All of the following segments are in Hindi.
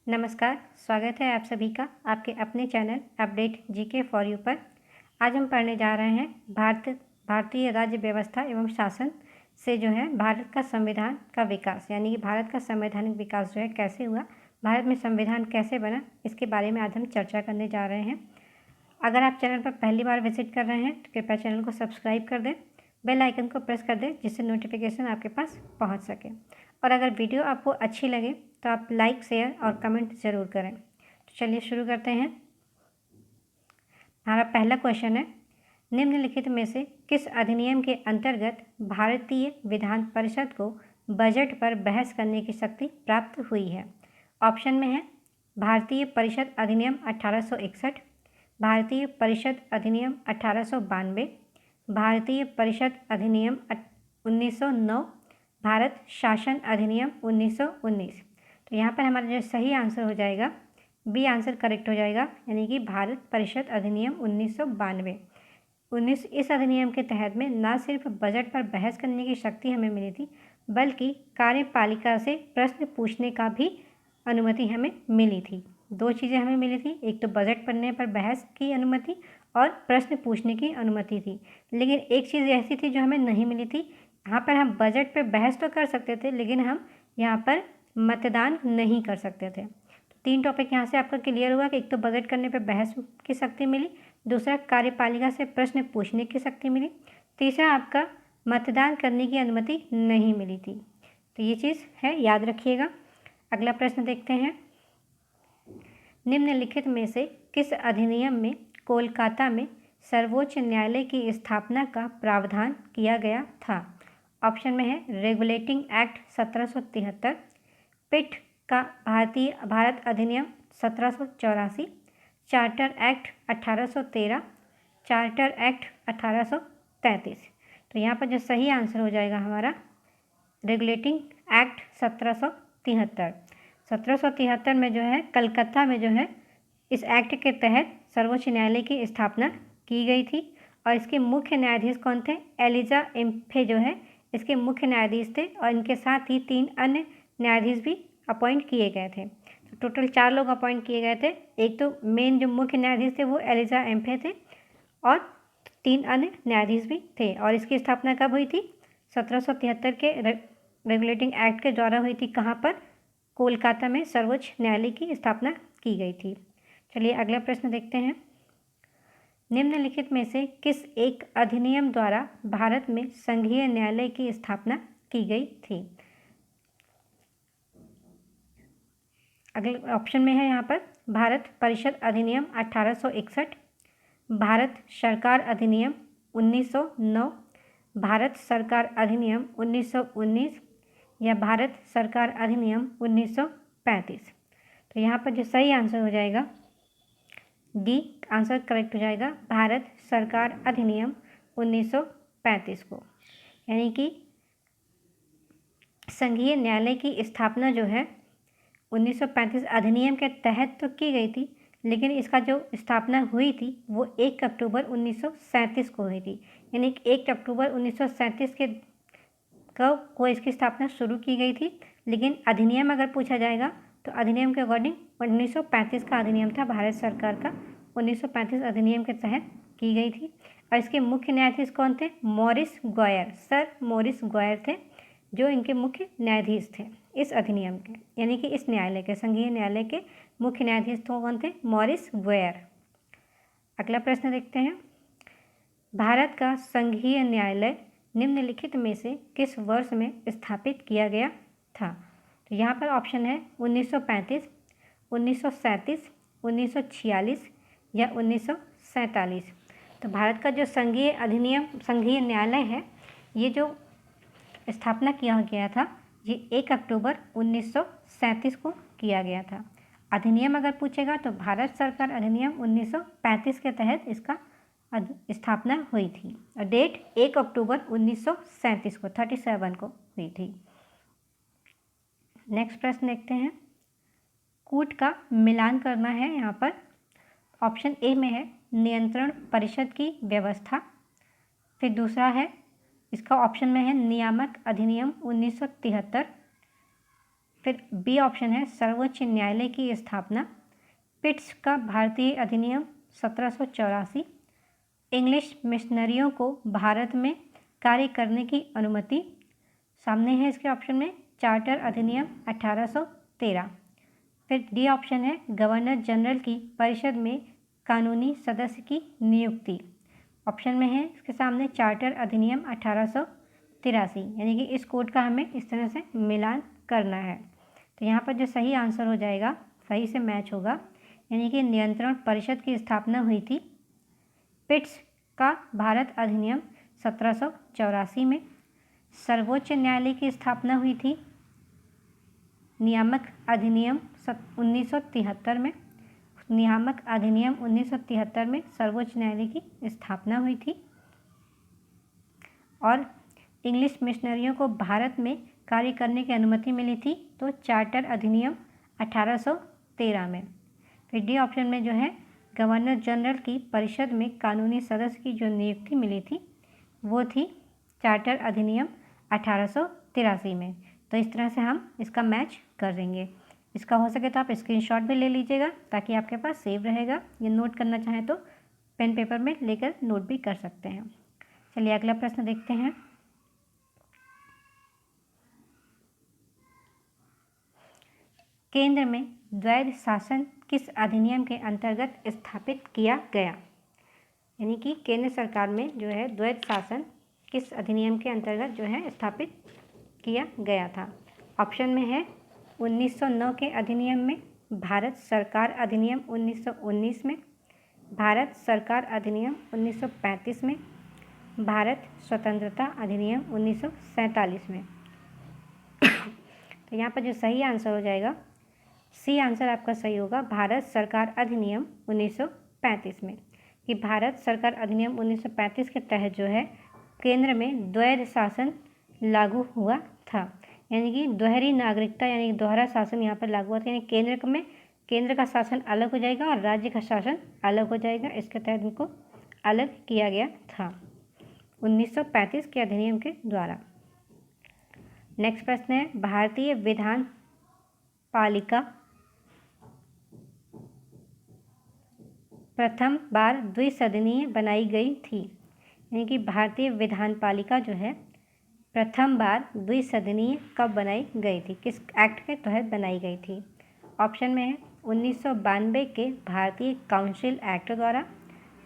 नमस्कार, स्वागत है आप सभी का आपके अपने channel update GK for you पर। आज हम पढ़ने जा रहे हैं भारतीय राज्य व्यवस्था एवं शासन से जो है भारत का संविधान का विकास, यानी कि भारत का संवैधानिक विकास जो है कैसे हुआ, भारत में संविधान कैसे बना, इसके बारे में आज हम चर्चा करने जा रहे हैं। अगर आप चैनल पर पहली बार विजिट कर रहे हैं तो कृपया चैनल को सब्सक्राइब कर दें, बेल आइकन को प्रेस कर दें जिससे नोटिफिकेशन आपके पास पहुंच सके। और अगर वीडियो आपको अच्छी लगे तो आप लाइक, शेयर और कमेंट ज़रूर करें। तो चलिए शुरू करते हैं। हमारा पहला क्वेश्चन है, निम्नलिखित में से किस अधिनियम के अंतर्गत भारतीय विधान परिषद को बजट पर बहस करने की शक्ति प्राप्त हुई है? ऑप्शन में है भारतीय परिषद अधिनियम 1861, भारतीय परिषद अधिनियम 1892, भारतीय परिषद अधिनियम 1909, भारत शासन अधिनियम 1919। तो यहाँ पर हमारा जो सही आंसर हो जाएगा बी आंसर करेक्ट हो जाएगा, यानी कि भारत परिषद अधिनियम 1992। इस अधिनियम के तहत में न सिर्फ बजट पर बहस करने की शक्ति हमें मिली थी, बल्कि कार्यपालिका से प्रश्न पूछने का भी अनुमति हमें मिली थी। दो चीज़ें हमें मिली थी, एक तो बजट पढ़ने पर बहस की अनुमति और प्रश्न पूछने की अनुमति थी। लेकिन एक चीज़ ऐसी थी जो हमें नहीं मिली थी, यहाँ पर हम बजट पर बहस तो कर सकते थे लेकिन हम यहाँ पर मतदान नहीं कर सकते थे। तो 3 टॉपिक यहाँ से आपका क्लियर हुआ कि एक तो बजट करने पर बहस की शक्ति मिली, दूसरा कार्यपालिका से प्रश्न पूछने की शक्ति मिली, तीसरा आपका मतदान करने की अनुमति नहीं मिली थी। तो ये चीज़ है, याद रखिएगा। अगला प्रश्न देखते हैं, निम्नलिखित में से किस अधिनियम में कोलकाता में सर्वोच्च न्यायालय की स्थापना का प्रावधान किया गया था? ऑप्शन में है रेगुलेटिंग एक्ट 1773, पिट का भारत अधिनियम 1784, चार्टर एक्ट 1813, चार्टर एक्ट 1833। तो यहाँ पर जो सही आंसर हो जाएगा हमारा रेगुलेटिंग एक्ट 1773। 1773 में जो है कलकत्ता में जो है इस एक्ट के तहत सर्वोच्च न्यायालय की स्थापना की गई थी और इसके मुख्य न्यायाधीश कौन थे? एलिजा एम्फे जो है इसके मुख्य न्यायाधीश थे और इनके साथ ही 3 अन्य न्यायाधीश भी अपॉइंट किए गए थे। तो टोटल 4 लोग अपॉइंट किए गए थे। एक तो मेन जो मुख्य न्यायाधीश थे वो एलिजा एम्फे थे और 3 अन्य न्यायाधीश भी थे। और इसकी स्थापना कब हुई थी? 1773 के रेगुलेटिंग एक्ट के द्वारा हुई थी। कहाँ पर? कोलकाता में सर्वोच्च न्यायालय की स्थापना की गई थी। चलिए अगला प्रश्न देखते हैं, निम्नलिखित में से किस एक अधिनियम द्वारा भारत में संघीय न्यायालय की स्थापना की गई थी? अगले ऑप्शन में है यहाँ पर भारत परिषद अधिनियम 1861, भारत सरकार अधिनियम 1909, भारत सरकार अधिनियम 1919 या भारत सरकार अधिनियम 1935। तो यहाँ पर जो सही आंसर हो जाएगा डी आंसर करेक्ट हो जाएगा, भारत सरकार अधिनियम 1935 को। यानी कि संघीय न्यायालय की स्थापना जो है 1935 अधिनियम के तहत तो की गई थी, लेकिन इसका जो स्थापना हुई थी वो 1 अक्टूबर 1937 को हुई थी। यानी कि 1 अक्टूबर 1937 के को इसकी स्थापना शुरू की गई थी। लेकिन अधिनियम अगर पूछा जाएगा तो अधिनियम के अकॉर्डिंग 1935 का अधिनियम था, भारत सरकार का 1935 अधिनियम के तहत की गई थी। और इसके मुख्य न्यायाधीश कौन थे? Morris Gwyer, sir Morris Gwyer थे जो इनके मुख्य न्यायाधीश थे इस अधिनियम के, यानी कि इस न्यायालय के, संघीय न्यायालय के मुख्य न्यायाधीश तो कौन थे? Morris Gwyer. अगला प्रश्न देखते हैं, भारत का संघीय न्यायालय निम्नलिखित में से किस वर्ष में स्थापित किया गया था? तो यहाँ पर ऑप्शन है 1935, 1937, 1946 या 1947। तो भारत का जो संघीय न्यायालय है, ये जो स्थापना किया गया था ये 1 अक्टूबर 1937 को किया गया था। अधिनियम अगर पूछेगा तो भारत सरकार अधिनियम 1935 के तहत इसका स्थापना हुई थी और डेट 1 अक्टूबर 1937 को 37 को हुई थी। नेक्स्ट प्रश्न देखते हैं, कूट का मिलान करना है। यहाँ पर ऑप्शन ए में है नियंत्रण परिषद की व्यवस्था, फिर दूसरा है इसका ऑप्शन में है नियामक अधिनियम 1973, फिर बी ऑप्शन है सर्वोच्च न्यायालय की स्थापना। पिट्स का भारतीय अधिनियम 1784। इंग्लिश मिशनरियों को भारत में कार्य करने की अनुमति। सामने है इसके ऑप्शन में चार्टर अधिनियम 1813। फिर डी ऑप्शन है गवर्नर जनरल की परिषद में कानूनी सदस्य की नियुक्ति। ऑप्शन में है इसके सामने चार्टर अधिनियम 1883, यानी कि इस कोड का हमें इस तरह से मिलान करना है। तो यहाँ पर जो सही आंसर हो जाएगा, सही से मैच होगा, यानी कि नियंत्रण परिषद की स्थापना हुई थी। पिट्स का भारत अधिनियम 1784 में। सर्वोच्च न्यायालय की स्थापना हुई थी नियामक अधिनियम 1973 में। नियामक अधिनियम 1973 में सर्वोच्च न्यायालय की स्थापना हुई थी। और इंग्लिश मिशनरियों को भारत में कार्य करने की अनुमति मिली थी तो चार्टर अधिनियम 1813 में। फिर डी ऑप्शन में जो है गवर्नर जनरल की परिषद में कानूनी सदस्य की जो नियुक्ति मिली थी वो थी चार्टर अधिनियम 1883 में। तो इस तरह से हम इसका मैच कर देंगे। इसका हो सके तो आप स्क्रीनशॉट भी ले लीजिएगा ताकि आपके पास सेव रहेगा। ये नोट करना चाहें तो पेन पेपर में लेकर नोट भी कर सकते हैं। चलिए अगला प्रश्न देखते हैं। केंद्र में द्वैध शासन किस अधिनियम के अंतर्गत स्थापित किया गया? यानी कि केंद्र सरकार में जो है द्वैध शासन किस अधिनियम के अंतर्गत जो है स्थापित किया गया था? ऑप्शन में है 1909 के अधिनियम में, भारत सरकार अधिनियम 1919 में, भारत सरकार अधिनियम 1935 में, भारत स्वतंत्रता अधिनियम 1947 में। तो यहाँ पर जो सही आंसर हो जाएगा, सी आंसर आपका सही होगा, भारत सरकार अधिनियम 1935 में। कि भारत सरकार अधिनियम 1935 के तहत जो है केंद्र में द्वैध शासन लागू हुआ था। यानी कि दोहरी नागरिकता यानी दोहरा शासन यहाँ पर लागू हुआ था। यानी केंद्र का शासन अलग हो जाएगा और राज्य का शासन अलग हो जाएगा। इसके तहत इनको अलग किया गया था 1935 के अधिनियम के द्वारा। नेक्स्ट प्रश्न है, भारतीय विधान पालिका प्रथम बार द्विसदनीय बनाई गई थी। यानी कि भारतीय विधान पालिका जो है प्रथम बार द्विसदनीय कब बनाई गई थी, किस एक्ट के तहत बनाई गई थी? ऑप्शन में है 1992 के भारतीय काउंसिल एक्ट द्वारा,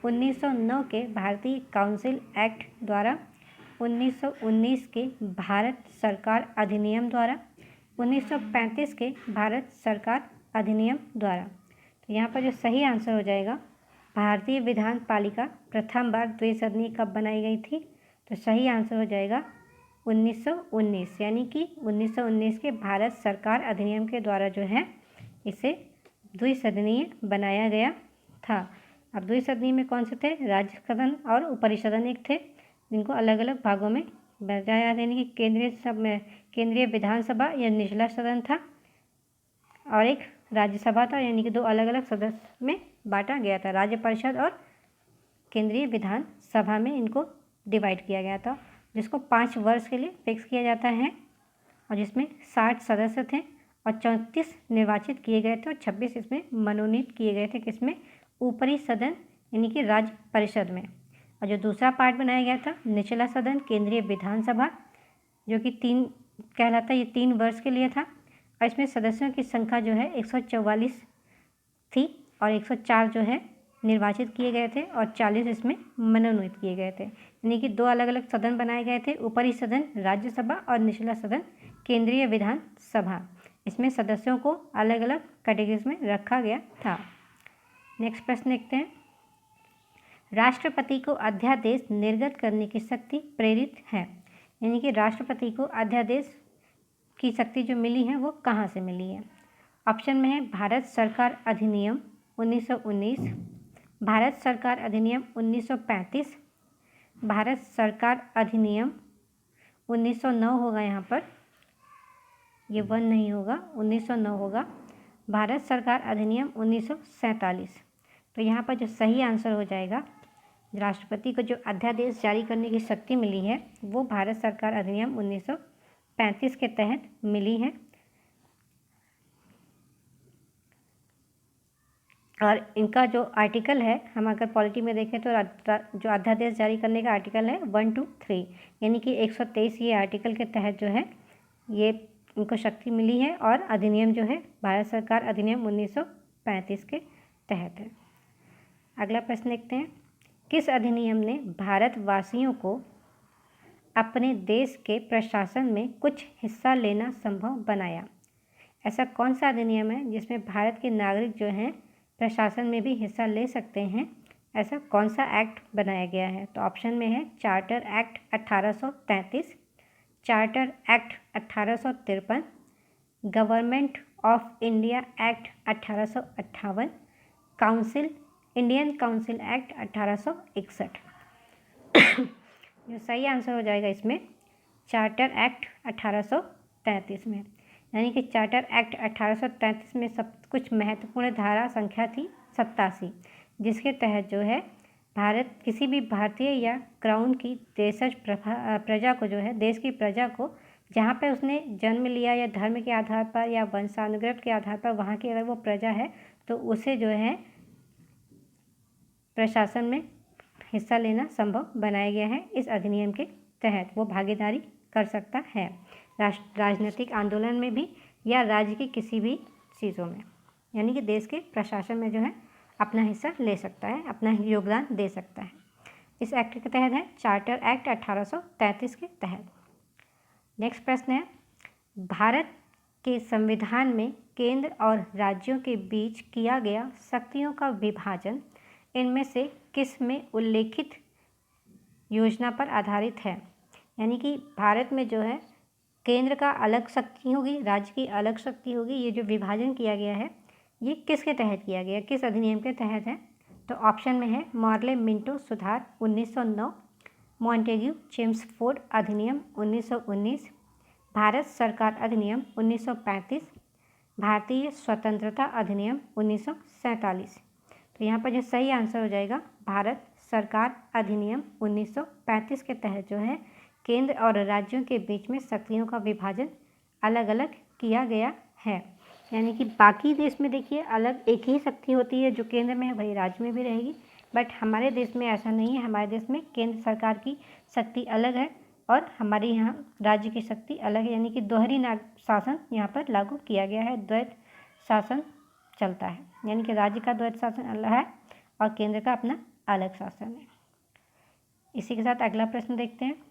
1909 के भारतीय काउंसिल एक्ट द्वारा, 1919 के भारत सरकार अधिनियम द्वारा, 1935 के भारत सरकार अधिनियम द्वारा। तो यहाँ पर जो सही आंसर हो जाएगा, भारतीय विधान पालिका प्रथम बार द्विसदनीय कब बनाई गई थी? तो सही आंसर हो जाएगा 1919, यानी कि 1919 के भारत सरकार अधिनियम के द्वारा जो है इसे द्विसदनीय बनाया गया था। अब द्विसदनीय में कौन से थे? राज्य सदन और उपरिसदन एक थे, जिनको अलग अलग भागों में बताया, यानी कि केंद्रीय विधानसभा या निचला सदन था और एक राज्यसभा था, यानी कि दो अलग अलग सदस्य में बांटा गया था। राज्य परिषद और केंद्रीय विधानसभा में इनको डिवाइड किया गया था, जिसको 5 वर्ष के लिए फिक्स किया जाता है और जिसमें 60 सदस्य थे और 34 निर्वाचित किए गए थे और 26 इसमें मनोनीत किए गए थे। किसमें? ऊपरी सदन यानी कि राज्य परिषद में। और जो दूसरा पार्ट बनाया गया था निचला सदन केंद्रीय विधानसभा, जो कि 3 कहलाता है, ये 3 वर्ष के लिए था और इसमें सदस्यों की संख्या जो है 144 थी और 104 जो है निर्वाचित किए गए थे और 40 इसमें मनोनीत किए गए थे। यानी कि 2 अलग अलग सदन बनाए गए थे, ऊपरी सदन राज्यसभा और निचला सदन केंद्रीय विधानसभा। इसमें सदस्यों को अलग अलग कैटेगरीज में रखा गया था। नेक्स्ट प्रश्न देखते हैं, राष्ट्रपति को अध्यादेश निर्गत करने की शक्ति प्रेरित है। यानी कि राष्ट्रपति को अध्यादेश की शक्ति जो मिली है वो कहाँ से मिली है? ऑप्शन में है भारत सरकार अधिनियम 1919, भारत सरकार अधिनियम 1935, भारत सरकार अधिनियम 1909 होगा, यहाँ पर ये 1 नहीं होगा, 1909 होगा, भारत सरकार अधिनियम 1947। तो यहाँ पर जो सही आंसर हो जाएगा, राष्ट्रपति को जो अध्यादेश जारी करने की शक्ति मिली है वो भारत सरकार अधिनियम 1935 के तहत मिली है। और इनका जो आर्टिकल है, हम अगर पॉलिटी में देखें तो जो अध्यादेश जारी करने का आर्टिकल है 1 to 3, यानी कि 123 ये आर्टिकल के तहत जो है ये इनको शक्ति मिली है, और अधिनियम जो है भारत सरकार अधिनियम 1935 के तहत है। अगला प्रश्न देखते हैं, किस अधिनियम ने भारतवासियों को अपने देश के प्रशासन में कुछ हिस्सा लेना संभव बनाया? ऐसा कौन सा अधिनियम है जिसमें भारत के नागरिक जो हैं प्रशासन में भी हिस्सा ले सकते हैं? ऐसा कौन सा एक्ट बनाया गया है? तो ऑप्शन में है charter act 1833, charter act 1853, government of India act 1858, Indian council act 1861। जो सही आंसर हो जाएगा इसमें चार्टर एक्ट 1833 में, यानी कि चार्टर एक्ट 1833 में सब कुछ महत्वपूर्ण धारा संख्या थी 87, जिसके तहत जो है भारत किसी भी भारतीय या क्राउन की देशज प्रजा को जो है देश की प्रजा को जहाँ पर उसने जन्म लिया या धर्म के आधार पर या वंशानुगत के आधार पर वहाँ की अगर वो प्रजा है तो उसे जो है प्रशासन में हिस्सा लेना संभव बनाया गया है। इस अधिनियम के तहत वो भागीदारी कर सकता है राजनीतिक आंदोलन में भी या राज्य की किसी भी चीज़ों में, यानी कि देश के प्रशासन में जो है अपना हिस्सा ले सकता है, अपना योगदान दे सकता है। इस एक्ट के तहत है चार्टर एक्ट 1833 के तहत। नेक्स्ट प्रश्न है, भारत के संविधान में केंद्र और राज्यों के बीच किया गया शक्तियों का विभाजन इनमें से किस में उल्लेखित योजना पर आधारित है? यानी कि भारत में जो है केंद्र का अलग शक्ति होगी, राज्य की अलग शक्ति होगी। ये जो विभाजन किया गया है ये किसके तहत किया गया, किस अधिनियम के तहत है? तो ऑप्शन में है मॉर्ले मिंटो सुधार 1909, मॉन्टेग्यू चेम्सफोर्ड अधिनियम 1919, भारत सरकार अधिनियम 1935, भारतीय स्वतंत्रता अधिनियम 1947। तो यहाँ पर जो सही आंसर हो जाएगा भारत सरकार अधिनियम 1935 के तहत जो है केंद्र और राज्यों के बीच में शक्तियों का विभाजन अलग अलग किया गया है। यानी कि बाकी देश में देखिए अलग एक ही शक्ति होती है जो केंद्र में है वही राज्य में भी रहेगी, बट हमारे देश में ऐसा नहीं है। हमारे देश में केंद्र सरकार की शक्ति अलग है और हमारे यहाँ राज्य की शक्ति अलग है, यानी कि दोहरी शासन यहाँ पर लागू किया गया है, द्वैत शासन चलता है, यानी कि राज्य का द्वैत शासन अलग है और केंद्र का अपना अलग शासन है। इसी के साथ अगला प्रश्न देखते हैं,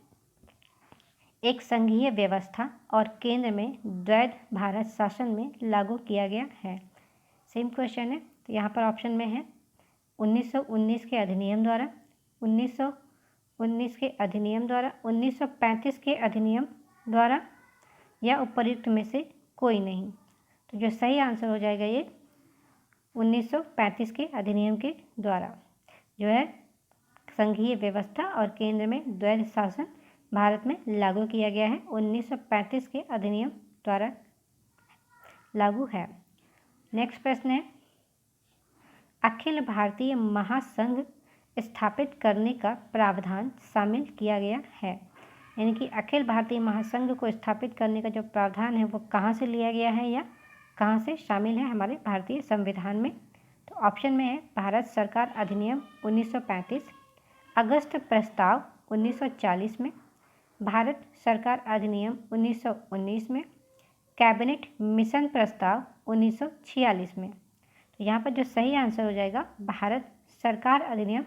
एक संघीय व्यवस्था और केंद्र में द्वैत भारत शासन में लागू किया गया है। सेम क्वेश्चन है, तो यहाँ पर ऑप्शन में है 1919 के अधिनियम द्वारा, 1919 के अधिनियम द्वारा, 1935 के अधिनियम द्वारा या उपर्युक्त में से कोई नहीं। तो जो सही आंसर हो जाएगा ये 1935 के अधिनियम के द्वारा जो है संघीय व्यवस्था और केंद्र में द्वैत शासन भारत में लागू किया गया है, 1935 के अधिनियम द्वारा लागू है। नेक्स्ट प्रश्न है, अखिल भारतीय महासंघ स्थापित करने का प्रावधान शामिल किया गया है। यानी कि अखिल भारतीय महासंघ को स्थापित करने का जो प्रावधान है वो कहाँ से लिया गया है या कहाँ से शामिल है हमारे भारतीय संविधान में? तो ऑप्शन में है भारत सरकार अधिनियम 1935, अगस्त प्रस्ताव 1940 में, भारत सरकार अधिनियम 1919 में, कैबिनेट मिशन प्रस्ताव 1946 में। तो यहाँ पर जो सही आंसर हो जाएगा भारत सरकार अधिनियम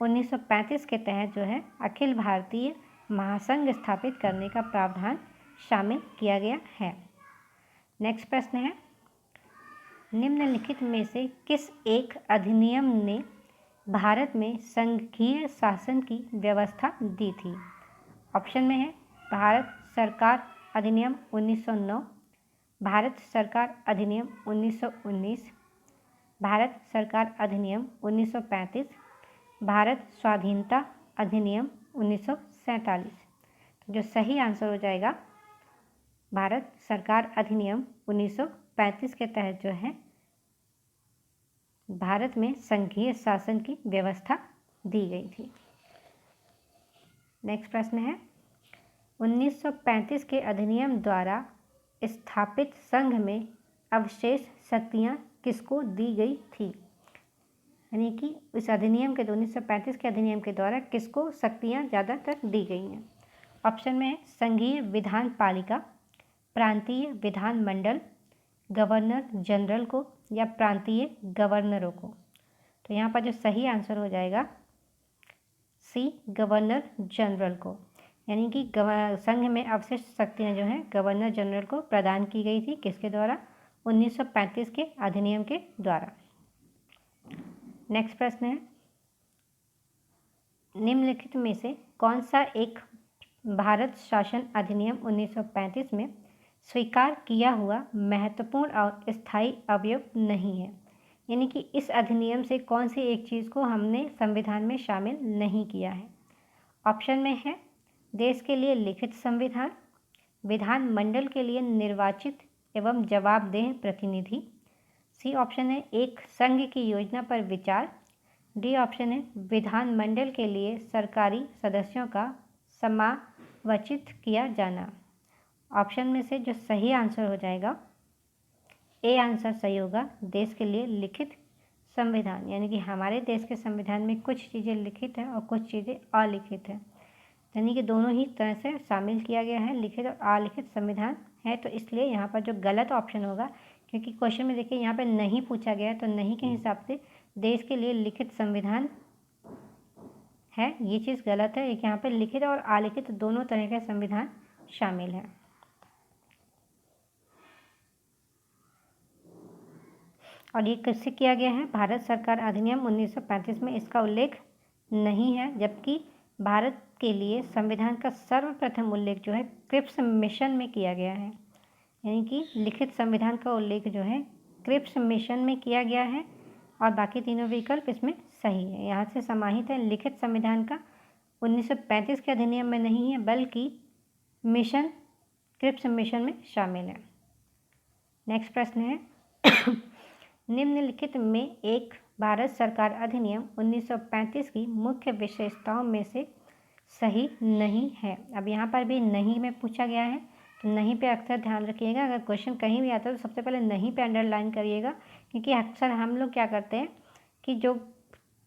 1935 के तहत जो है अखिल भारतीय महासंघ स्थापित करने का प्रावधान शामिल किया गया है। नेक्स्ट प्रश्न है, निम्नलिखित में से किस एक अधिनियम ने भारत में संघीय शासन की व्यवस्था दी थी? ऑप्शन में है भारत सरकार अधिनियम 1909, भारत सरकार अधिनियम 1919, भारत सरकार अधिनियम 1935, भारत स्वाधीनता अधिनियम 1947। जो सही आंसर हो जाएगा भारत सरकार अधिनियम 1935 के तहत जो है भारत में संघीय शासन की व्यवस्था दी गई थी। नेक्स्ट प्रश्न है, 1935 के अधिनियम द्वारा स्थापित संघ में अवशेष शक्तियाँ किसको दी गई थी? यानी कि इस अधिनियम के 1935 के अधिनियम के द्वारा किसको शक्तियाँ ज़्यादातर दी गई हैं? ऑप्शन में है संघीय विधान पालिका, प्रांतीय विधान मंडल, गवर्नर जनरल को या प्रांतीय गवर्नरों को। तो यहाँ पर जो सही आंसर हो जाएगा सी, गवर्नर जनरल को। यानी कि संघ में अवशिष्ट शक्तियाँ जो हैं गवर्नर जनरल को प्रदान की गई थी, किसके द्वारा? 1935 के अधिनियम के द्वारा। नेक्स्ट प्रश्न है, निम्नलिखित में से कौन सा एक भारत शासन अधिनियम 1935 में स्वीकार किया हुआ महत्वपूर्ण और स्थायी अवयव नहीं है? यानी कि इस अधिनियम से कौन सी एक चीज़ को हमने संविधान में शामिल नहीं किया है? ऑप्शन में है देश के लिए लिखित संविधान, विधानमंडल के लिए निर्वाचित एवं जवाबदेह प्रतिनिधि, सी ऑप्शन है एक संघ की योजना पर विचार, डी ऑप्शन है विधानमंडल के लिए सरकारी सदस्यों का समावचित किया जाना। ऑप्शन में से जो सही आंसर हो जाएगा ए आंसर सही होगा, देश के लिए लिखित संविधान। यानी कि हमारे देश के संविधान में कुछ चीज़ें लिखित हैं और कुछ चीज़ें अलिखित हैं, यानी कि दोनों ही तरह से शामिल किया गया है, लिखित और अलिखित संविधान है। तो इसलिए यहाँ पर जो गलत ऑप्शन होगा, क्योंकि क्वेश्चन में देखिए यहाँ पर नहीं पूछा गया है, तो नहीं के हिसाब से देश के लिए लिखित संविधान है, ये चीज़ गलत है। एक यहाँ पर लिखित और अलिखित दोनों तरह के संविधान शामिल है। और ये किससे किया गया है? भारत सरकार अधिनियम 1935 में इसका उल्लेख नहीं है, जबकि भारत के लिए संविधान का सर्वप्रथम उल्लेख जो है क्रिप्स मिशन में किया गया है। यानी कि लिखित संविधान का उल्लेख जो है क्रिप्स मिशन में किया गया है और बाकी तीनों विकल्प इसमें सही है। यहाँ से समाहित है लिखित संविधान का 1935 के अधिनियम में नहीं है, बल्कि मिशन क्रिप्स मिशन में शामिल है। नेक्स्ट प्रश्न है निम्नलिखित में एक भारत सरकार अधिनियम 1935 की मुख्य विशेषताओं में से सही नहीं है। अब यहाँ पर भी नहीं में पूछा गया है, तो नहीं पे अक्सर ध्यान रखिएगा। अगर क्वेश्चन कहीं भी आता है तो सबसे पहले नहीं पे अंडरलाइन करिएगा, क्योंकि अक्सर हम लोग क्या करते हैं कि जो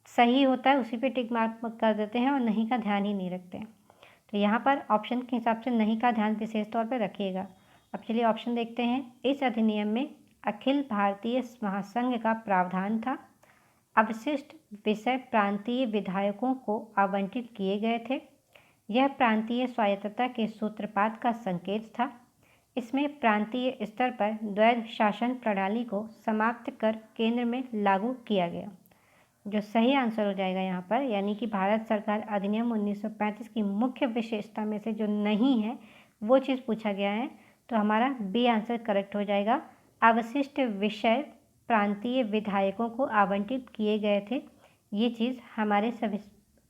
सही होता है उसी पे टिक मार्क कर देते हैं और नहीं का ध्यान ही नहीं रखते हैं। तो यहाँ पर ऑप्शन के हिसाब से नहीं का ध्यान विशेष तौर पर रखिएगा। अब चलिए ऑप्शन देखते हैं। इस अधिनियम में अखिल भारतीय महासंघ का प्रावधान था, अवशिष्ट विषय प्रांतीय विधायकों को आवंटित किए गए थे, यह प्रांतीय स्वायत्तता के सूत्रपात का संकेत था, इसमें प्रांतीय स्तर पर द्वैध शासन प्रणाली को समाप्त कर केंद्र में लागू किया गया। जो सही आंसर हो जाएगा यहाँ पर, यानी कि भारत सरकार अधिनियम 1935 की मुख्य विशेषता में से जो नहीं है वो चीज़ पूछा गया है, तो हमारा बी आंसर करेक्ट हो जाएगा। अवशिष्ट विषय प्रांतीय विधायकों को आवंटित किए गए थे, ये चीज़ हमारे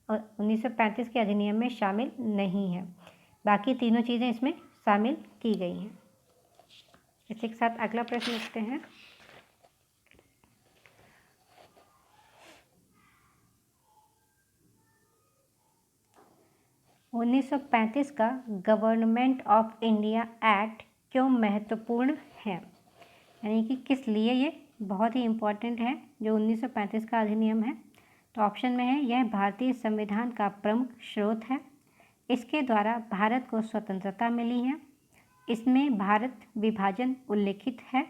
1935 के अधिनियम में शामिल नहीं है, बाकी तीनों चीज़ें इसमें शामिल की गई हैं। इसी के साथ अगला प्रश्न लिखते हैं। उन्नीस सौ 1935 का गवर्नमेंट ऑफ इंडिया एक्ट क्यों महत्वपूर्ण है? यानी कि किस लिए ये बहुत ही इम्पोर्टेंट है जो 1935 का अधिनियम है? तो ऑप्शन में है यह भारतीय संविधान का प्रमुख स्रोत है, इसके द्वारा भारत को स्वतंत्रता मिली है, इसमें भारत विभाजन उल्लेखित है,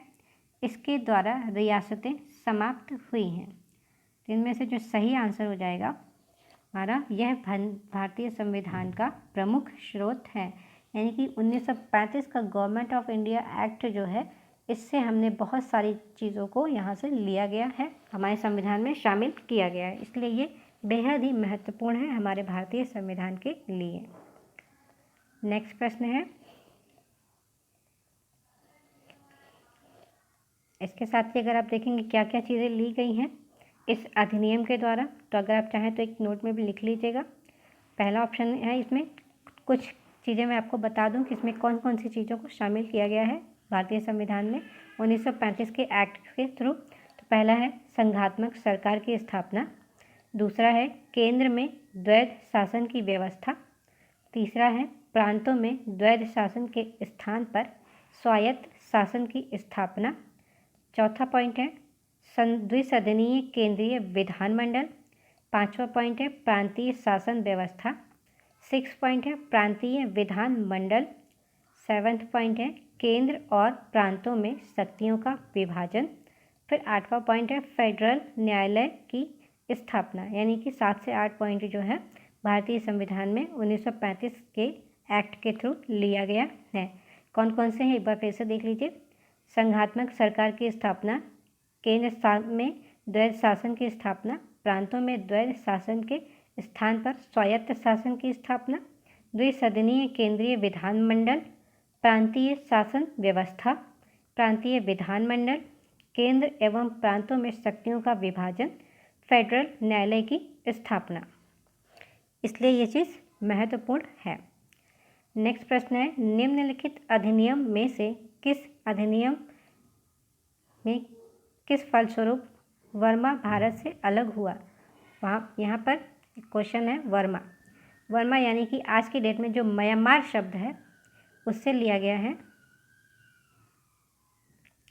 इसके द्वारा रियासतें समाप्त हुई हैं। तो इनमें से जो सही आंसर हो जाएगा हमारा, यह भारतीय संविधान का प्रमुख स्रोत है। यानी कि 1935 का गवर्नमेंट ऑफ इंडिया एक्ट जो है, इससे हमने बहुत सारी चीज़ों को यहाँ से लिया गया है, हमारे संविधान में शामिल किया गया है, इसलिए ये बेहद ही महत्वपूर्ण है हमारे भारतीय संविधान के लिए। नेक्स्ट प्रश्न है, इसके साथ ही अगर आप देखेंगे क्या क्या चीज़ें ली गई हैं इस अधिनियम के द्वारा, तो अगर आप चाहें तो एक नोट में भी लिख लीजिएगा। पहला ऑप्शन है, इसमें कुछ चीज़ें मैं आपको बता दूं कि इसमें कौन कौन सी चीज़ों को शामिल किया गया है भारतीय संविधान में 1935 के एक्ट के थ्रू। तो पहला है संघात्मक सरकार की स्थापना, दूसरा है केंद्र में द्वैध शासन की व्यवस्था, तीसरा है प्रांतों में द्वैध शासन के स्थान पर स्वायत्त शासन की स्थापना, चौथा पॉइंट है द्विसदनीय केंद्रीय विधानमंडल। 5वां पॉइंट है प्रांतीय शासन व्यवस्था। 6 पॉइंट है प्रांतीय विधानमंडल। 7वां पॉइंट है केंद्र और प्रांतों में शक्तियों का विभाजन। फिर 8वां पॉइंट है फेडरल न्यायालय की स्थापना। यानी कि 7 से 8 पॉइंट जो है भारतीय संविधान में 1935 के एक्ट के थ्रू लिया गया है। कौन कौन से हैं एक बार फिर से देख लीजिए। संघात्मक सरकार की स्थापना, केंद्र में द्वैध शासन की स्थापना, प्रांतों में द्वैध शासन के स्थान पर स्वायत्त शासन की स्थापना, द्विसदनीय केंद्रीय विधानमंडल, प्रांतीय शासन व्यवस्था, प्रांतीय विधानमंडल, केंद्र एवं प्रांतों में शक्तियों का विभाजन, फेडरल न्यायालय की स्थापना। इसलिए ये चीज़ महत्वपूर्ण है। नेक्स्ट प्रश्न है निम्नलिखित अधिनियम में से किस अधिनियम में किस फलस्वरूप वर्मा भारत से अलग हुआ। यहाँ पर क्वेश्चन है वर्मा। वर्मा यानी कि आज की डेट में जो म्यांमार शब्द है उससे लिया गया है।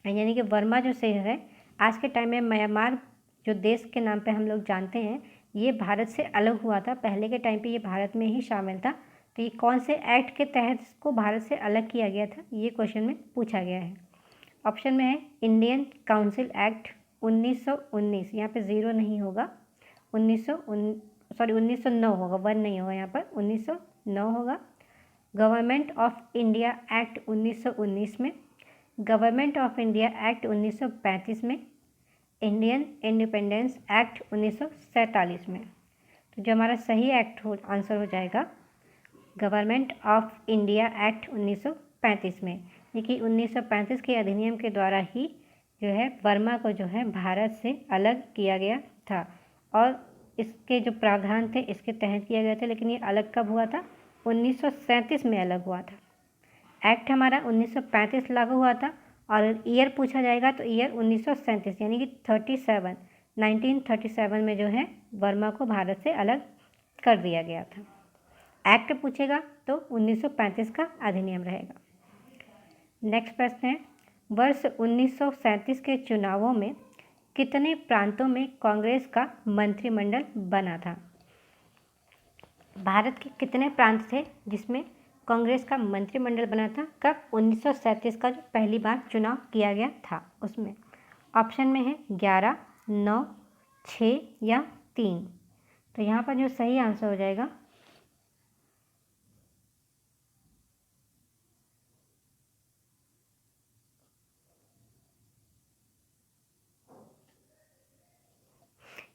यानी कि वर्मा जो शहर है आज के टाइम में म्यांमार जो देश के नाम पे हम लोग जानते हैं ये भारत से अलग हुआ था। पहले के टाइम पे ये भारत में ही शामिल था। तो ये कौन से एक्ट के तहत इसको भारत से अलग किया गया था ये क्वेश्चन में पूछा गया है। ऑप्शन में है इंडियन काउंसिल एक्ट 1919। यहाँ पे 0 नहीं होगा। 1909 होगा, 1 नहीं होगा यहाँ पर, 1909 होगा। गवर्नमेंट ऑफ इंडिया एक्ट 1919 में, गवर्नमेंट ऑफ इंडिया एक्ट 1935 में, इंडियन इंडिपेंडेंस एक्ट 1947 में। तो जो हमारा सही आंसर हो जाएगा गवर्नमेंट ऑफ इंडिया एक्ट 1935 में। ये कि 1935 के अधिनियम के द्वारा ही जो है वर्मा को जो है भारत से अलग किया गया था और इसके जो प्रावधान थे इसके तहत किया गया था। लेकिन ये अलग कब हुआ था? 1937 में अलग हुआ था। एक्ट हमारा 1935 लागू हुआ था और ईयर पूछा जाएगा तो ईयर 1937 यानी कि 1937 में जो है वर्मा को भारत से अलग कर दिया गया था। एक्ट पूछेगा तो 1935 का अधिनियम रहेगा। नेक्स्ट प्रश्न है वर्ष 1937 के चुनावों में कितने प्रांतों में कांग्रेस का मंत्रिमंडल बना था? भारत के कितने प्रांत थे जिसमें कांग्रेस का मंत्रिमंडल बना था? कब? 1937 का जो पहली बार चुनाव किया गया था उसमें। ऑप्शन में है 11, 9, 6 या 3। तो यहाँ पर जो सही आंसर हो जाएगा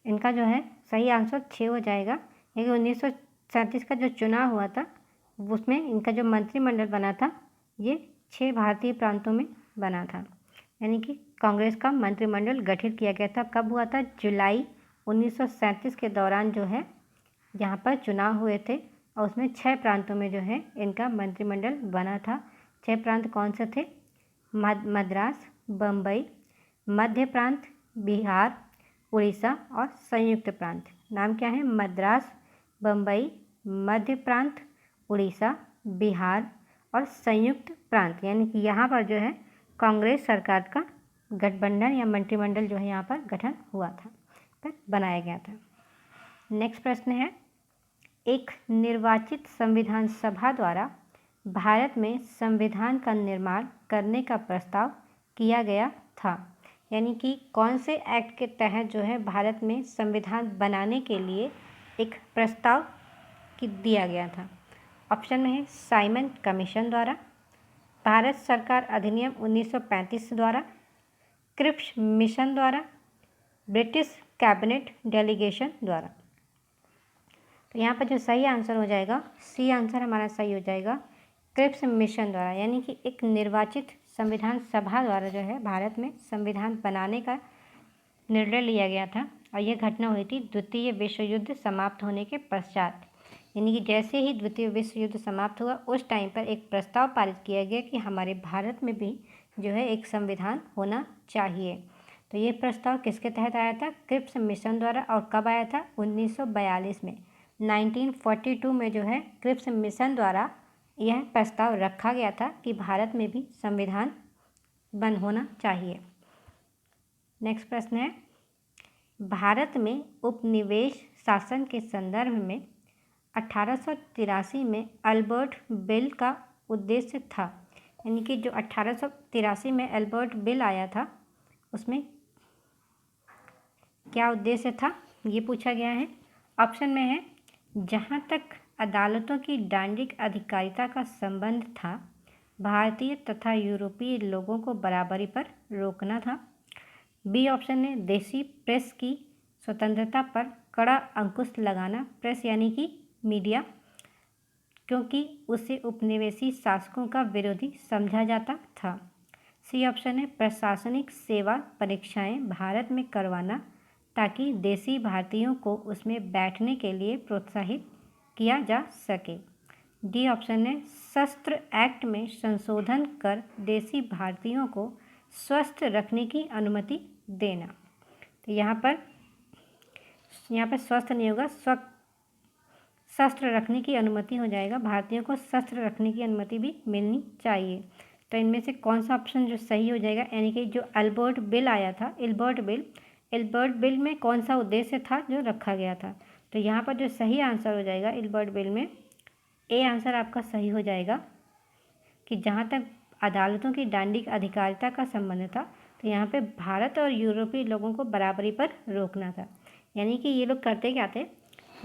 इनका जो है सही आंसर 6 हो जाएगा। क्योंकि 1937 का जो चुनाव हुआ था उसमें इनका जो मंत्रिमंडल बना था ये 6 भारतीय प्रांतों में बना था। यानी कि कांग्रेस का मंत्रिमंडल गठित किया गया था। कब हुआ था? जुलाई 1937 के दौरान जो है यहाँ पर चुनाव हुए थे और उसमें 6 प्रांतों में जो है इनका मंत्रिमंडल बना था। 6 प्रांत कौन से थे? मद्रास, बम्बई, मध्य प्रांत, बिहार, उड़ीसा और संयुक्त प्रांत। नाम क्या है? मद्रास, बम्बई, मध्य प्रांत, उड़ीसा, बिहार और संयुक्त प्रांत। यानी कि यहाँ पर जो है कांग्रेस सरकार का गठबंधन या मंत्रिमंडल जो है यहाँ पर गठन हुआ था, पर बनाया गया था। नेक्स्ट प्रश्न है एक निर्वाचित संविधान सभा द्वारा भारत में संविधान का निर्माण करने का प्रस्ताव किया गया था। यानी कि कौन से एक्ट के तहत जो है भारत में संविधान बनाने के लिए एक प्रस्ताव दिया गया था? ऑप्शन में है साइमन कमीशन द्वारा, भारत सरकार अधिनियम 1935 द्वारा, क्रिप्स मिशन द्वारा, ब्रिटिश कैबिनेट डेलीगेशन द्वारा। तो यहाँ पर जो सही आंसर हो जाएगा सी आंसर हमारा सही हो जाएगा, क्रिप्स मिशन द्वारा। यानी कि एक निर्वाचित संविधान सभा द्वारा जो है भारत में संविधान बनाने का निर्णय लिया गया था और यह घटना हुई थी द्वितीय विश्व युद्ध समाप्त होने के पश्चात। यानी कि जैसे ही द्वितीय विश्व युद्ध समाप्त हुआ उस टाइम पर एक प्रस्ताव पारित किया गया कि हमारे भारत में भी जो है एक संविधान होना चाहिए। तो ये प्रस्ताव किसके तहत आया था? क्रिप्स मिशन द्वारा। और कब आया था? 1942 में। 1942 में जो है क्रिप्स मिशन द्वारा यह प्रस्ताव रखा गया था कि भारत में भी संविधान होना चाहिए। नेक्स्ट प्रश्न है, भारत में उपनिवेश शासन के संदर्भ में 1883 में अल्बर्ट बिल का उद्देश्य था, यानी कि जो 1883 में अल्बर्ट बिल आया था उसमें क्या उद्देश्य था, ये पूछा गया है। ऑप्शन में है, जहाँ तक अदालतों की डांडिक अधिकारिता का संबंध था, भारतीय तथा यूरोपीय लोगों को बराबरी पर रोकना था। बी ऑप्शन है, देशी प्रेस की स्वतंत्रता पर कड़ा अंकुश लगाना, प्रेस यानी कि मीडिया, क्योंकि उसे उपनिवेशी शासकों का विरोधी समझा जाता था। सी ऑप्शन है, प्रशासनिक सेवा परीक्षाएं भारत में करवाना ताकि देशी भारतीयों को उसमें बैठने के लिए प्रोत्साहित किया जा सके। डी ऑप्शन है, शस्त्र एक्ट में संशोधन कर देशी भारतीयों को स्वस्थ रखने की अनुमति देना। तो यहाँ पर स्वस्थ नहीं होगा, शस्त्र रखने की अनुमति हो जाएगा। भारतीयों को शस्त्र रखने की अनुमति भी मिलनी चाहिए। तो इनमें से कौन सा ऑप्शन जो सही हो जाएगा, यानी कि जो अल्बर्ट बिल आया था, अल्बर्ट बिल में कौन सा उद्देश्य था जो रखा गया था। तो यहाँ पर जो सही आंसर हो जाएगा अल्बर्ट बिल में, ए आंसर आपका सही हो जाएगा कि जहाँ तक अदालतों की डांडिक अधिकारिता का संबंध था, तो यहाँ पे भारत और यूरोपीय लोगों को बराबरी पर रोकना था। यानी कि ये लोग करते क्या थे,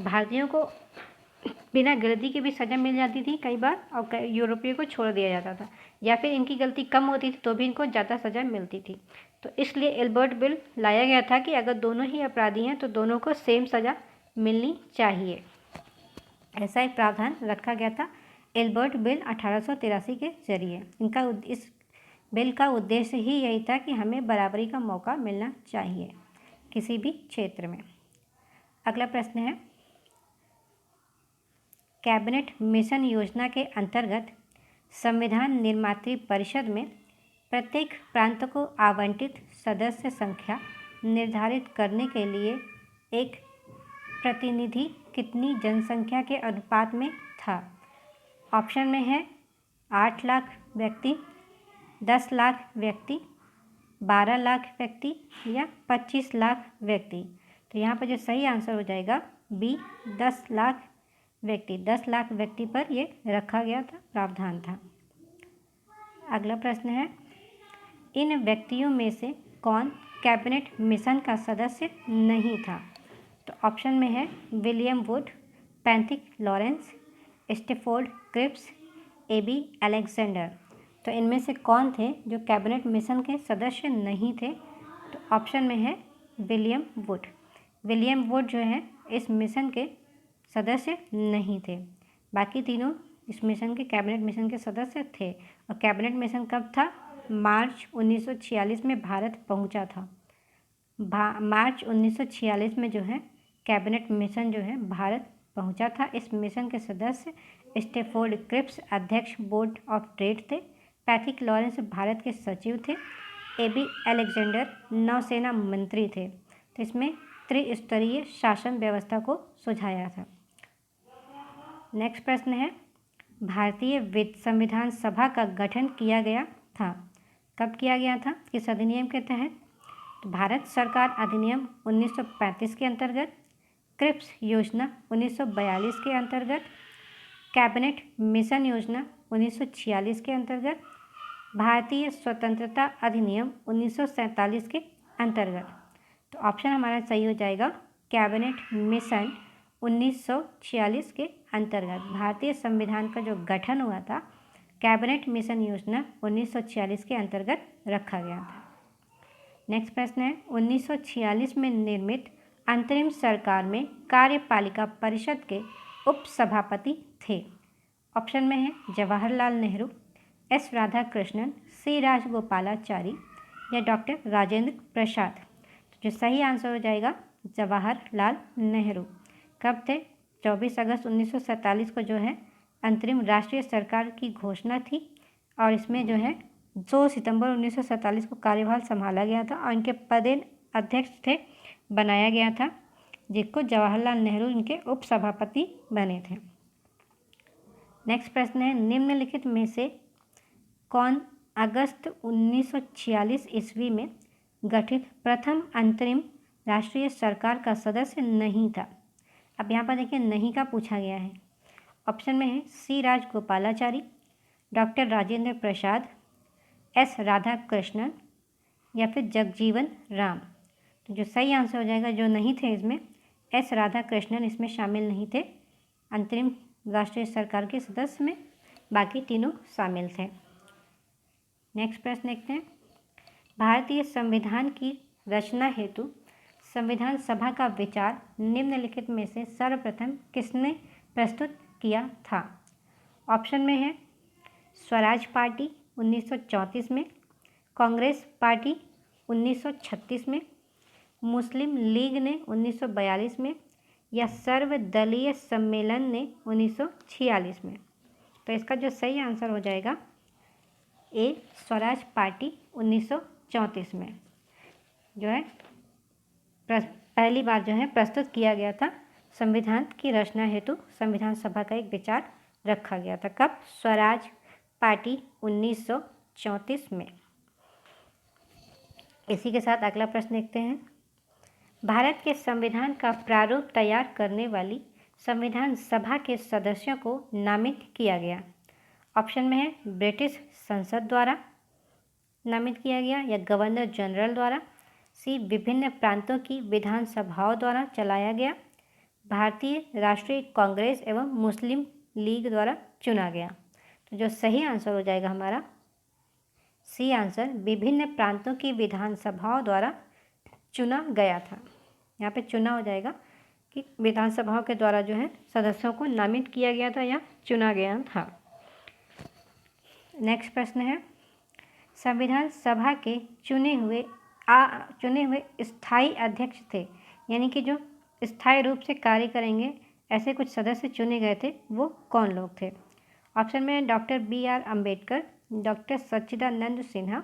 भारतीयों को बिना गलती के भी सज़ा मिल जाती थी कई बार, और यूरोपीय को छोड़ दिया जाता था, या फिर इनकी गलती कम होती थी तो भी इनको ज़्यादा सज़ा मिलती थी। तो इसलिए एल्बर्ट बिल लाया गया था कि अगर दोनों ही अपराधी हैं तो दोनों को सेम सज़ा मिलनी चाहिए। ऐसा एक प्रावधान रखा गया था एल्बर्ट बिल 1883 के जरिए। इस बिल का उद्देश्य ही यही था कि हमें बराबरी का मौका मिलना चाहिए किसी भी क्षेत्र में। अगला प्रश्न है, कैबिनेट मिशन योजना के अंतर्गत संविधान निर्मात्री परिषद में प्रत्येक प्रांत को आवंटित सदस्य संख्या निर्धारित करने के लिए एक प्रतिनिधि कितनी जनसंख्या के अनुपात में था। ऑप्शन में है 8 लाख व्यक्ति, 10 लाख व्यक्ति, 12 लाख व्यक्ति या 25 लाख व्यक्ति। तो यहाँ पर जो सही आंसर हो जाएगा बी 10 लाख व्यक्ति। 10 लाख व्यक्ति पर ये रखा गया था, प्रावधान था। अगला प्रश्न है, इन व्यक्तियों में से कौन कैबिनेट मिशन का सदस्य नहीं था। तो ऑप्शन में है William Wood, Patrick Lawrence, Stafford Cripps, A B Alexander. तो इनमें से कौन थे जो कैबिनेट मिशन के सदस्य नहीं थे। तो ऑप्शन में है विलियम वुड। विलियम वुड जो है इस मिशन के सदस्य नहीं थे, बाकी तीनों इस मिशन के कैबिनेट मिशन के सदस्य थे। और कैबिनेट मिशन कब था, मार्च 1946 में भारत पहुंचा था। मार्च 1946 में जो है कैबिनेट मिशन जो है भारत पहुंचा था। इस मिशन के सदस्य स्टैफोर्ड क्रिप्स अध्यक्ष बोर्ड ऑफ ट्रेड थे, पैट्रिक लॉरेंस भारत के सचिव थे, एबी अलेक्जेंडर नौसेना मंत्री थे। तो इसमें त्रिस्तरीय शासन व्यवस्था को सुझाया था। नेक्स्ट प्रश्न है, भारतीय संविधान सभा का गठन किया गया था। कब किया गया था, किस अधिनियम के तहत। तो भारत सरकार अधिनियम 1935 के अंतर्गत, क्रिप्स योजना 1942 के अंतर्गत, कैबिनेट मिशन योजना 1946 के अंतर्गत, भारतीय स्वतंत्रता अधिनियम 1947 के अंतर्गत। तो ऑप्शन हमारा सही हो जाएगा कैबिनेट मिशन 1946 के अंतर्गत। भारतीय संविधान का जो गठन हुआ था कैबिनेट मिशन योजना 1946 के अंतर्गत रखा गया था। नेक्स्ट प्रश्न है, 1946 में निर्मित अंतरिम सरकार में कार्यपालिका परिषद के उपसभापति थे। ऑप्शन में है जवाहरलाल नेहरू, एस राधाकृष्णन, सी राजगोपालाचारी या डॉक्टर राजेंद्र प्रसाद। तो जो सही आंसर हो जाएगा जवाहरलाल नेहरू। कब थे, 24 अगस्त 1947 को जो है अंतरिम राष्ट्रीय सरकार की घोषणा थी, और इसमें जो है 2 सितंबर 1947 को कार्यभार संभाला गया था और इनके पदेन अध्यक्ष थे बनाया गया था, जिसको जवाहरलाल नेहरू इनके उपसभापति बने थे। नेक्स्ट प्रश्न है, निम्नलिखित में से कौन अगस्त 1946 ईस्वी में गठित प्रथम अंतरिम राष्ट्रीय सरकार का सदस्य नहीं था। अब यहाँ पर देखिए नहीं का पूछा गया है। ऑप्शन में है सी राजगोपालाचारी, डॉक्टर राजेंद्र प्रसाद, एस राधाकृष्णन या फिर जगजीवन राम। तो जो सही आंसर हो जाएगा, जो नहीं थे इसमें, एस राधाकृष्णन इसमें शामिल नहीं थे अंतरिम राष्ट्रीय सरकार के सदस्य में, बाकी तीनों शामिल थे। नेक्स्ट प्रश्न देखते हैं। भारतीय संविधान की रचना हेतु संविधान सभा का विचार निम्नलिखित में से सर्वप्रथम किसने प्रस्तुत किया था? ऑप्शन में है स्वराज पार्टी 1934 में, कांग्रेस पार्टी 1936 में, मुस्लिम लीग ने 1942 में या सर्वदलीय सम्मेलन ने 1946 में। तो इसका जो सही आंसर हो जाएगा ए स्वराज पार्टी 1934 में जो है पहली बार जो है प्रस्तुत किया गया था। संविधान की रचना हेतु संविधान सभा का एक विचार रखा गया था। कब? स्वराज पार्टी 1934 में। इसी के साथ अगला प्रश्न देखते हैं। भारत के संविधान का प्रारूप तैयार करने वाली संविधान सभा के सदस्यों को नामित किया गया। ऑप्शन में है ब्रिटिश संसद द्वारा नामित किया गया या गवर्नर जनरल द्वारा, सी विभिन्न प्रांतों की विधानसभाओं द्वारा चलाया गया, भारतीय राष्ट्रीय कांग्रेस एवं मुस्लिम लीग द्वारा चुना गया। तो जो सही आंसर हो जाएगा हमारा सी आंसर, विभिन्न प्रांतों की विधानसभाओं द्वारा चुना गया था। यहाँ पे चुना हो जाएगा कि विधानसभाओं के द्वारा जो है सदस्यों को नामित किया गया था या चुना गया था। नेक्स्ट प्रश्न है, संविधान सभा के चुने हुए स्थायी अध्यक्ष थे, यानी कि जो स्थायी रूप से कार्य करेंगे ऐसे कुछ सदस्य चुने गए थे, वो कौन लोग थे? ऑप्शन में डॉक्टर बी.आर. अम्बेडकर, डॉक्टर सच्चिदानंद सिन्हा,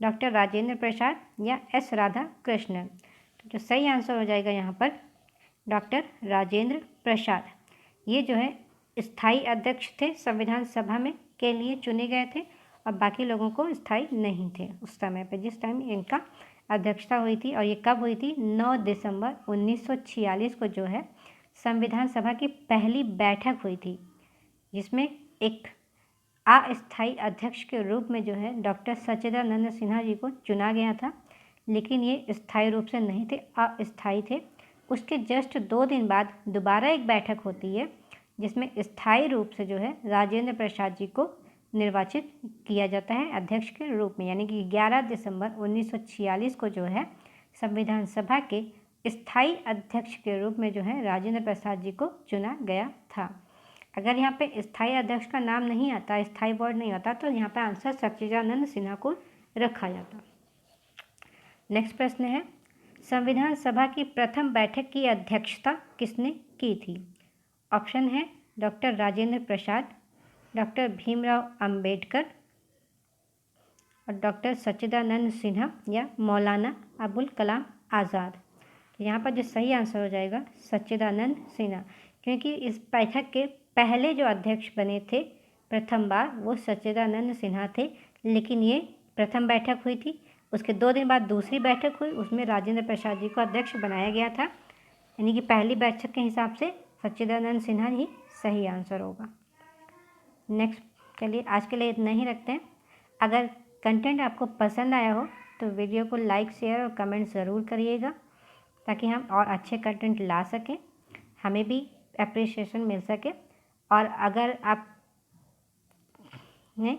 डॉक्टर राजेंद्र प्रसाद या एस राधाकृष्णन। तो जो सही आंसर हो जाएगा यहाँ पर डॉक्टर राजेंद्र प्रसाद। ये जो है स्थायी अध्यक्ष थे, संविधान सभा में के लिए चुने गए थे और बाकी लोगों को स्थायी नहीं थे उस समय पे, जिस टाइम इनका अध्यक्षता हुई थी। और ये कब हुई थी? 9 दिसंबर 1946 को जो है संविधान सभा की पहली बैठक हुई थी, जिसमें एक अस्थायी अध्यक्ष के रूप में जो है डॉक्टर सच्चिदानंद सिन्हा जी को चुना गया था, लेकिन ये स्थायी रूप से नहीं थे, अस्थायी थे। उसके जस्ट 2 दिन बाद दोबारा एक बैठक होती है जिसमें स्थायी रूप से जो है राजेंद्र प्रसाद जी को निर्वाचित किया जाता है अध्यक्ष के रूप में, यानी कि 11 दिसंबर 1946 को जो है संविधान सभा के स्थायी अध्यक्ष के रूप में जो है राजेंद्र प्रसाद जी को चुना गया था। अगर यहाँ पे स्थायी अध्यक्ष का नाम नहीं आता, स्थायी वर्ड नहीं आता, तो यहाँ पे आंसर सच्चिदानंद सिन्हा को रखा जाता। नेक्स्ट प्रश्न है, संविधान सभा की प्रथम बैठक की अध्यक्षता किसने की थी? ऑप्शन है डॉक्टर राजेंद्र प्रसाद, डॉक्टर भीमराव अंबेडकर और डॉक्टर सच्चिदानंद सिन्हा या मौलाना अबुल कलाम आज़ाद। यहाँ पर जो सही आंसर हो जाएगा सच्चिदानंद सिन्हा, क्योंकि इस बैठक के पहले जो अध्यक्ष बने थे प्रथम बार वो सच्चिदानंद सिन्हा थे, लेकिन ये प्रथम बैठक हुई थी, उसके 2 दिन बाद दूसरी बैठक हुई, उसमें राजेंद्र प्रसाद जी को अध्यक्ष बनाया गया था, यानी कि पहली बैठक के हिसाब से सच्चिदानंद सिन्हा ही सही आंसर होगा। नेक्स्ट, चलिए आज के लिए इतना ही रखते हैं। अगर कंटेंट आपको पसंद आया हो तो वीडियो को लाइक, शेयर और कमेंट ज़रूर करिएगा, ताकि हम और अच्छे कंटेंट ला सकें, हमें भी एप्रिसिएशन मिल सके। और अगर आप ने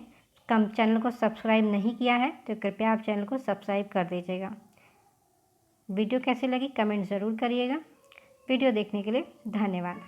चैनल को सब्सक्राइब नहीं किया है तो कृपया आप चैनल को सब्सक्राइब कर दीजिएगा। वीडियो कैसी लगी कमेंट ज़रूर करिएगा। वीडियो देखने के लिए धन्यवाद।